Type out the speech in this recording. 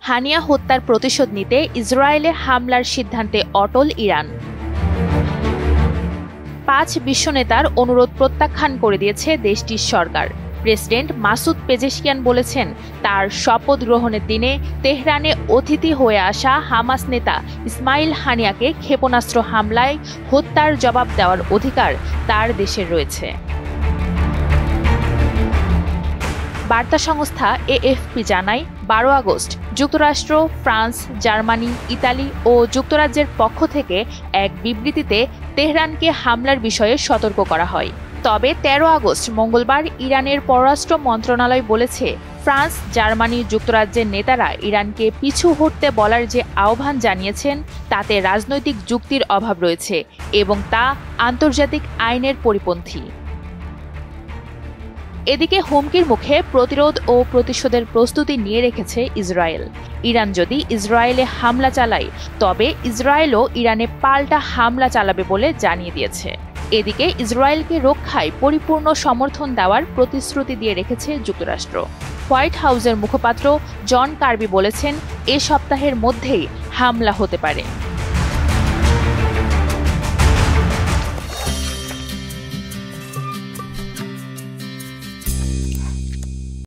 হানিয়া হত্যার প্রতিশোধ নিতে ইসরায়েলে হামলার সিদ্ধান্তে অটল ইরান। 5 বিশ্বনেতার অনুরোধ প্রত্যাখ্যান করে দিয়েছে দেশটির সরকার। প্রেসিডেন্ট মাসুদ পেজেশকিয়ান বলেছেন, তার শপথ গ্রহণের দিনে তেহরানে অতিথি হয়ে আসা হামাস নেতা ইসমাইল হানিয়াকে ক্ষেপণাস্ত্র হামলায় হত্যার জবাব দেওয়ার অধিকার তার দেশের রয়েছে। বার্তা সংস্থা এএফপি জানায়, 12 আগস্ট যুক্তরাষ্ট্র, ফ্রান্স, জার্মানি, ইতালি ও যুক্তরাজ্যের পক্ষ থেকে এক বিবৃতিতে তেহরানকে হামলার বিষয়ে সতর্ক করা হয়। তবে 13 আগস্ট মঙ্গলবার ইরানের পররাষ্ট্র মন্ত্রণালয় বলেছে, ফ্রান্স, জার্মানি, যুক্তরাজ্যের নেতারা ইরানকে পিছু হটতে বলার যে আহ্বান জানিয়েছেন তাতে রাজনৈতিক যুক্তির অভাব রয়েছে এবং তা আন্তর্জাতিক আইনের পরিপন্থী। এদিকে হুমকির মুখে প্রতিরোধ ও প্রতিশোধের প্রস্তুতি নিয়ে রেখেছে ইসরায়েল। ইরান যদি ইসরায়েলে হামলা চালায় তবে ইসরায়েলও ইরানে পাল্টা হামলা চালাবে বলে জানিয়ে দিয়েছে। এদিকে ইসরায়েলকে রক্ষায় পরিপূর্ণ সমর্থন দেওয়ার প্রতিশ্রুতি দিয়ে রেখেছে যুক্তরাষ্ট্র। হোয়াইট হাউসের মুখপাত্র জন কার্বি বলেছেন, এ সপ্তাহের মধ্যেই হামলা হতে পারে।